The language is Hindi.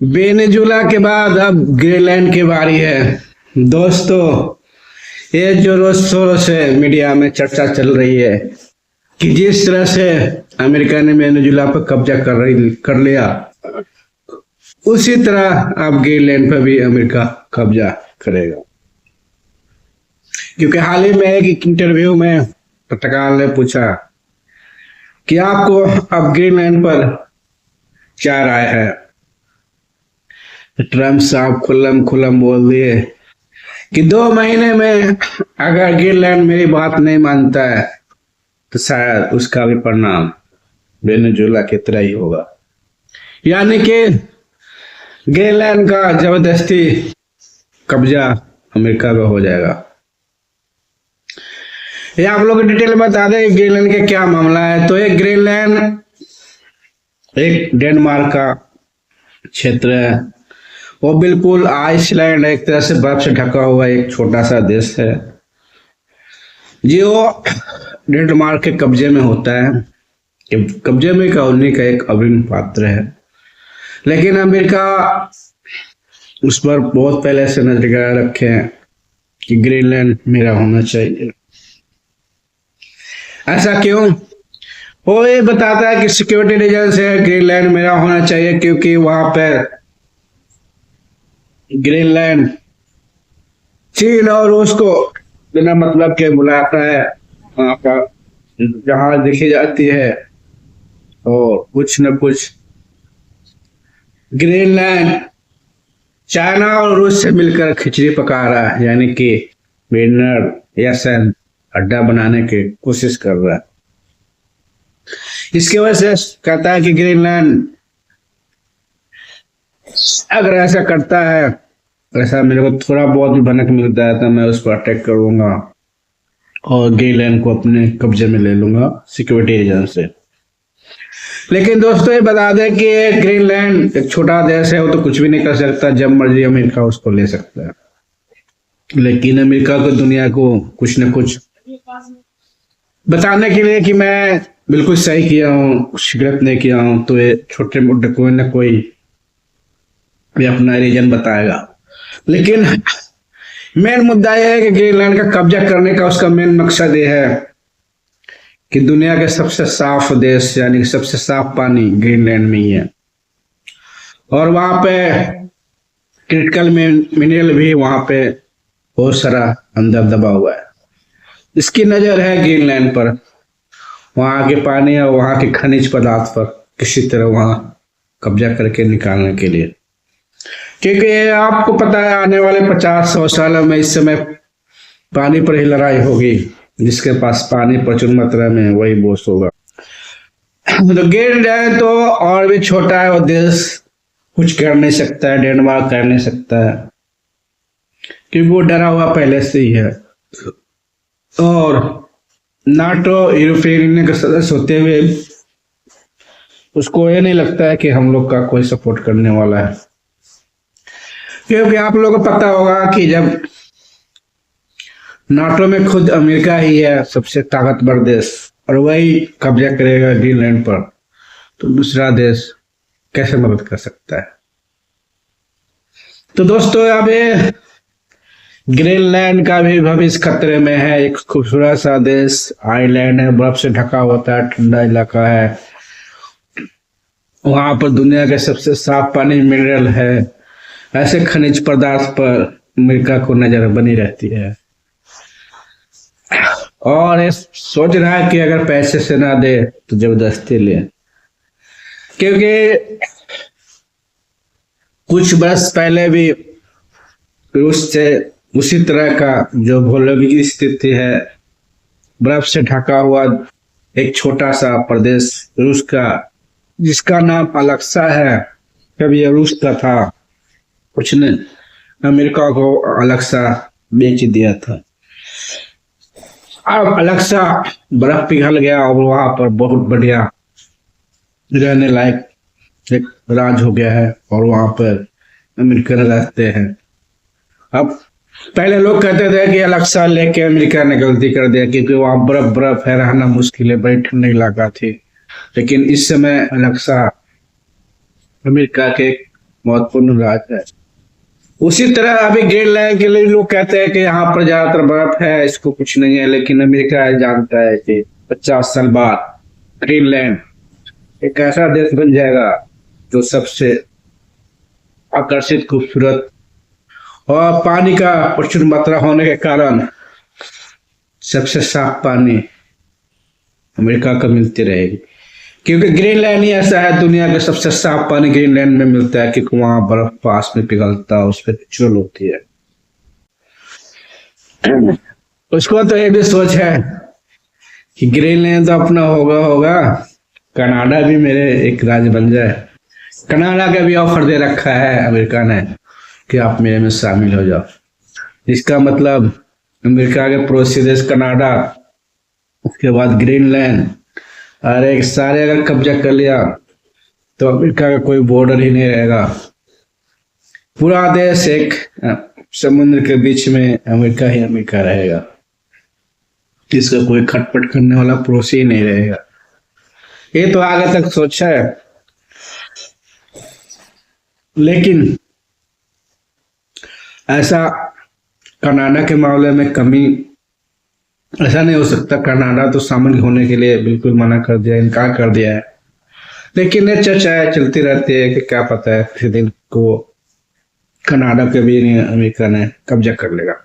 वेनेजुला के बाद अब ग्रीनलैंड की बारी है। दोस्तों, ये जो रोज शोर से मीडिया में चर्चा चल रही है कि जिस तरह से अमेरिका ने वेनेजुला पर कब्जा कर लिया, उसी तरह अब ग्रीनलैंड पर भी अमेरिका कब्जा करेगा। क्योंकि हाल ही में एक इंटरव्यू में पत्रकार ने पूछा कि आपको अब ग्रीनलैंड पर क्या राय है। ट्रम्प साहब खुल्लम खुल्लम बोल दिए कि 2 महीने में अगर ग्रीनलैंड मेरी बात नहीं मानता है तो शायद उसका भी परिणाम वेनेजुला की तरह ही होगा, यानी कि ग्रीनलैंड का जबरदस्ती कब्जा अमेरिका का हो जाएगा। ये आप लोग डिटेल में बता दें ग्रीनलैंड का क्या मामला है। तो एक ग्रीनलैंड एक डेनमार्क का क्षेत्र है। वो बिल्कुल आइसलैंड, एक तरह से बर्फ से ढका हुआ एक छोटा सा देश है जो डेनमार्क के कब्जे में होता है। कब्जे में कॉलोनी का एक अभिन्न पात्र है, लेकिन अमेरिका उस पर बहुत पहले से नजर रखे हैं कि ग्रीनलैंड मेरा होना चाहिए। ऐसा क्यों? वो ये बताता है कि सिक्योरिटी रीजन से ग्रीनलैंड मेरा होना चाहिए, क्योंकि वहां पर ग्रीनलैंड चीन और रूस को बिना मतलब के बुलाता है। वहां पर जहाज देखी जाती है और कुछ न कुछ ग्रीनलैंड चाइना और रूस से मिलकर खिचड़ी पका रहा है, यानी कि विनर या सैन अड्डा बनाने की कोशिश कर रहा है। इसकी वजह से कहता है कि ग्रीनलैंड अगर ऐसा करता है, ऐसा मेरे को थोड़ा बहुत भी भनक मिलता है तो मैं उस पर अटैक करूंगा और ग्रीनलैंड को अपने कब्जे में ले लूंगा सिक्योरिटी रीजन से। लेकिन दोस्तों, ये बता दें कि ग्रीनलैंड एक छोटा देश है, वो तो कुछ भी नहीं कर सकता। जब मर्जी अमेरिका उसको ले सकता है, लेकिन अमेरिका को दुनिया को कुछ न कुछ बताने के लिए कि मैं बिल्कुल सही किया हूँ, कुछ गलत नहीं किया हूँ, तो ये छोटे मोटे कोई ना कोई भी अपना रीजन बताएगा। लेकिन मेन मुद्दा यह है कि ग्रीनलैंड का कब्जा करने का उसका मेन मकसद ये है कि दुनिया के सबसे साफ देश, यानी सबसे साफ पानी ग्रीनलैंड में ही है, और वहां पे क्रिटिकल मिनरल भी वहां पे बहुत सारा अंदर दबा हुआ है। इसकी नजर है ग्रीनलैंड पर, वहां के पानी और वहां के खनिज पदार्थ पर किसी तरह वहां कब्जा करके निकालने के लिए। क्योंकि आपको पता है आने वाले 50-100 सालों में इस समय पानी पर ही लड़ाई होगी। जिसके पास पानी प्रचुर मात्रा में वही बॉस होगा। तो ग्रीनलैंड तो और भी छोटा है, वो देश कुछ कर नहीं सकता है, डेनमार्क कर नहीं सकता है, क्योंकि वो डरा हुआ पहले से ही है। और नाटो यूरोपियन यूनियन का सदस्य होते हुए उसको ये नहीं लगता है कि हम लोग का कोई सपोर्ट करने वाला है। क्योंकि आप लोगों को पता होगा कि जब नाटो में खुद अमेरिका ही है सबसे ताकतवर देश, और वही कब्जा करेगा ग्रीनलैंड पर, तो दूसरा देश कैसे मदद कर सकता है। तो दोस्तों, अब ये ग्रीनलैंड का भी भविष्य खतरे में है। एक खूबसूरत सा देश आइलैंड है, बर्फ से ढका होता है, ठंडा इलाका है, वहां पर दुनिया के सबसे साफ पानी मिनरल है। ऐसे खनिज पदार्थ पर अमेरिका को नजर बनी रहती है, और ये सोच रहा है कि अगर पैसे से ना दे तो जबरदस्ती ले। क्योंकि कुछ वर्ष पहले भी रूस से उसी तरह का जो भौगोलिक स्थिति है, बर्फ से ढका हुआ एक छोटा सा प्रदेश रूस का, जिसका नाम अलेक्सा है, कभी ये रूस का था, उसने अमेरिका को अलेक्सा बेच दिया था। अब अलेक्सा बर्फ पिघल गया और वहां पर बहुत बढ़िया रहने लायक एक राज हो गया है, और वहां पर अमेरिकन रहते हैं। अब पहले लोग कहते थे कि अलेक्सा लेके अमेरिका ने गलती कर दिया, क्योंकि वहां बर्फ है, रहना मुश्किल है, बड़ी ठंडी इलाका थी। लेकिन इस समय अलेक्सा अमेरिका के महत्वपूर्ण राज्य है। उसी तरह अभी ग्रीनलैंड के लिए लोग कहते हैं कि यहाँ पर ज्यादातर बर्फ है, इसको कुछ नहीं है, लेकिन अमेरिका जानता है कि 50 साल बाद ग्रीनलैंड एक ऐसा देश बन जाएगा जो सबसे आकर्षित, खूबसूरत और पानी का प्रचुर मात्रा होने के कारण सबसे साफ पानी अमेरिका को मिलती रहेगी। क्योंकि ग्रीनलैंड ही ऐसा है, दुनिया का सबसे साफ पानी ग्रीनलैंड में मिलता है, क्योंकि वहां बर्फ पास में पिघलता है, उस पर चुल होती है। उसको तो ये भी सोच है कि ग्रीनलैंड तो अपना होगा होगा, कनाडा भी मेरे एक राज्य बन जाए। कनाडा का भी ऑफर दे रखा है अमेरिका ने कि आप मेरे में शामिल हो जाओ। इसका मतलब अमेरिका के पड़ोसी देश कनाडा, उसके बाद ग्रीनलैंड, और एक सारे अगर कब्जा कर लिया तो अमेरिका का कोई बॉर्डर ही नहीं रहेगा। पूरा देश एक समुद्र के बीच में अमेरिका ही अमेरिका रहेगा, इसका कोई खटपट करने वाला पड़ोसी ही नहीं रहेगा। ये तो आगे तक सोचा है, लेकिन ऐसा कनाडा के मामले में कमी ऐसा नहीं हो सकता। कनाडा तो शामिल होने के लिए बिल्कुल मना कर दिया, इनकार कर दिया है, लेकिन ये चर्चाएं चलती रहती है कि क्या पता है किसी दिन को कनाडा के भी अमेरिका ने कब्जा कर लेगा।